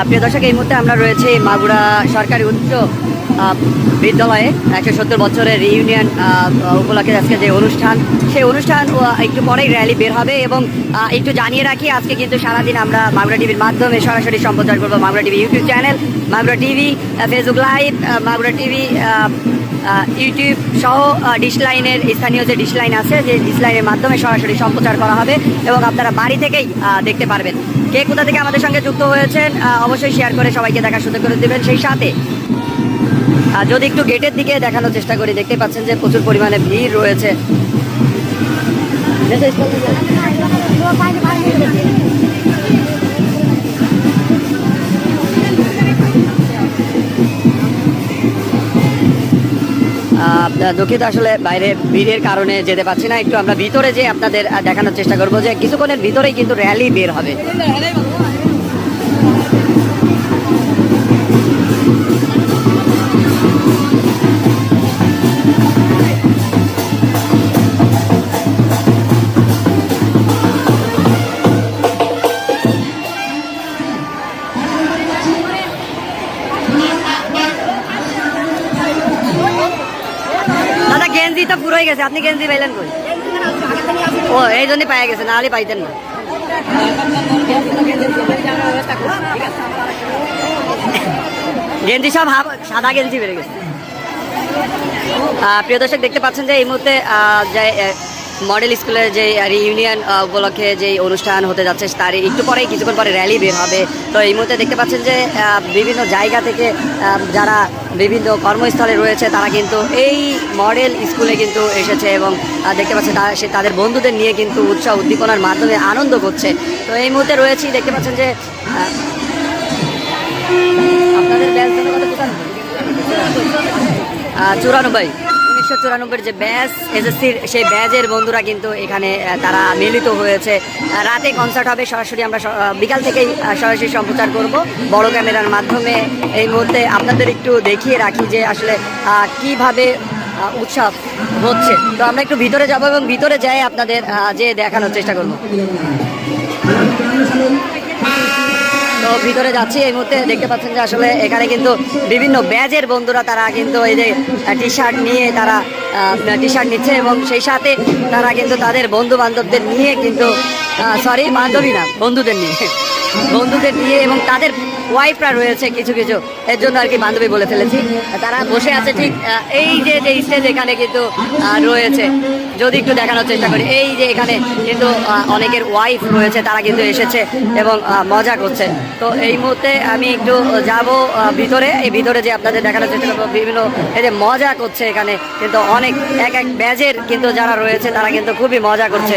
প্রিয় দর্শক, এই মুহূর্তে আমরা রয়েছে মাগুরা সরকারি উচ্চ বিদ্যালয়ে 170 বছরের রিইউনিয়ন উপলক্ষে আজকে যে অনুষ্ঠান, সেই অনুষ্ঠান একটু পরেই র্যালি বের হবে। এবং একটু জানিয়ে রাখি, আজকে কিন্তু সারাদিন আমরা মাগুরা টিভির মাধ্যমে সরাসরি সম্প্রচার করবো। Magura TV YouTube channel, Magura TV Facebook live, Magura TV YouTube সহ ডিশ লাইনের স্থানীয় যে ডিশ লাইন আছে, যে ডিশ লাইনের মাধ্যমে সরাসরি সম্প্রচার করা হবে এবং আপনারা বাড়ি থেকেই দেখতে পারবেন। কে কোথা থেকে আমাদের সঙ্গে যুক্ত হয়েছেন অবশ্যই শেয়ার করে সবাইকে দেখার সুযোগ করে দেবেন। সেই সাথে যদি একটু গেটের দিকে দেখানোর চেষ্টা করি, দেখতে পাচ্ছেন যে প্রচুর পরিমাণে ভিড় রয়েছে। দুঃখিত, আসলে বাইরে ভিড়ের কারণে যেতে পারছি না। একটু আমরা ভিতরে যে আপনাদের দেখানোর চেষ্টা করবো যে কিছুক্ষণের ভিতরেই কিন্তু র্যালি বের হবে। গেঞ্জি তো পুরোই গেছে, আপনি গেঞ্জি পাইলেন কই? ও, এই জন্যই পাইয়া গেছে, নাহলে পাইতেন না। গেঞ্জি সব সাদা গেঞ্জি বেড়ে গেছে। প্রিয় দর্শক, দেখতে পাচ্ছেন যে এই মুহূর্তে যে মডেল স্কুলের যে রিইউনিয়ন উপলক্ষে যে অনুষ্ঠান হতে যাচ্ছে, তার একটু পরেই কিছুক্ষণ পরে র্যালি বের হবে। তো এই মুহূর্তে দেখতে পাচ্ছেন যে বিভিন্ন জায়গা থেকে যারা বিভিন্ন কর্মস্থলে রয়েছে তারা কিন্তু এই মডেল স্কুলে কিন্তু এসেছে এবং দেখতে পাচ্ছেন সে তাদের বন্ধুদের নিয়ে কিন্তু উৎসাহ উদ্দীপনার মাধ্যমে আনন্দ করছে। তো এই মুহূর্তে রয়েছি, দেখতে পাচ্ছেন যে আপনাদের ব্যাচ 94, 1994 যে ব্যাচ এসএসসির, সেই ব্যাচের বন্ধুরা কিন্তু এখানে তারা মিলিত হয়েছে। রাতে কনসার্ট হবে, সরাসরি আমরা বিকাল থেকেই সরাসরি সম্প্রচার করব বড় ক্যামেরার মাধ্যমে। এই মুহূর্তে আপনাদের একটু দেখিয়ে রাখি যে আসলে কিভাবে উৎসব হচ্ছে। তো আমরা একটু ভিতরে যাব এবং ভিতরে যাই আপনাদের যে দেখানোর চেষ্টা করব। তো ভিতরে যাচ্ছি, এই মুহূর্তে দেখতে পাচ্ছেন যে আসলে এখানে কিন্তু বিভিন্ন ব্যাচের বন্ধুরা তারা কিন্তু এই যে টি শার্ট নিয়ে তারা টি শার্ট নিচ্ছে এবং সেই সাথে তারা কিন্তু তাদের বন্ধু বান্ধবদের নিয়ে কিন্তু বান্ধবী না, বন্ধুদের নিয়ে এবং তাদের ওয়াইফরা রয়েছে কিছু কিছু, এর জন্য আর কি বান্ধবী বলে ফেলেছি। তারা বসে আছে ঠিক এই যে স্টেজ এখানে কিন্তু রয়েছে। যদি একটু দেখানোর চেষ্টা করি, এই যে এখানে কিন্তু অনেকের ওয়াইফ রয়েছে, তারা কিন্তু এসেছে এবং মজা করছে। তো এই মুহূর্তে আমি একটু যাব ভিতরে, এই ভিতরে যে আপনাদের দেখানোর চেষ্টা করবো বিভিন্ন এই যে মজা করছে এখানে কিন্তু অনেক এক ব্যাচের কিন্তু যারা রয়েছে তারা কিন্তু খুবই মজা করছে।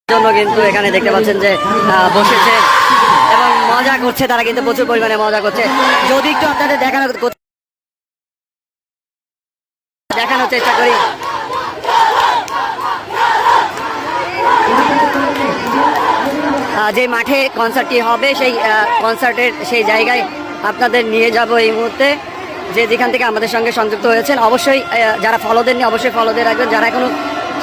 জন্য কিন্তু এখানে দেখতে পাচ্ছেন যে বসেছে এবং মজা করছে, তারা কিন্তু প্রচুর পরিমাণে মজা করছে। যদি একটু আপনাদের দেখানোর চেষ্টা করি, যে মাঠে কনসার্টটি হবে সেই কনসার্টের সেই জায়গায় আপনাদের নিয়ে যাব এই মুহূর্তে। যেখান থেকে আমাদের সঙ্গে সংযুক্ত হয়েছেন অবশ্যই যারা ফলো দেননি অবশ্যই ফলো দিয়ে রাখবেন, যারা এখনো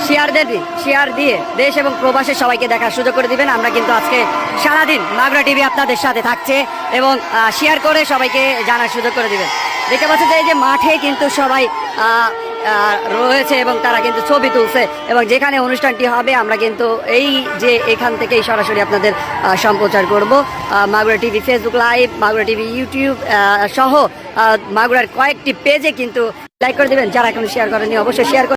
শেয়ার দিয়ে দেশ এবং প্রবাসের সবাইকে দেখার সুযোগ করে দিবেন। আমরা কিন্তু আজকে সারাদিন মাগুরা টিভি আপনাদের সাথে থাকছে এবং শেয়ার করে সবাইকে জানার সুযোগ করে দিবেন। দেখতে পাচ্ছেন যে এই যে মাঠে কিন্তু সবাই রয়েছে এবং তারা কিন্তু ছবি তুলছে এবং যেখানে অনুষ্ঠানটি হবে আমরা কিন্তু এই যে এখান থেকেই সরাসরি আপনাদের সম্প্রচার করব। Magura TV Facebook live, Magura TV YouTube সহ মাগুরার কয়েকটি পেজে কিন্তু লাইক করে দেবেন। যারা এখন শেয়ার করেনি অবশ্যই শেয়ার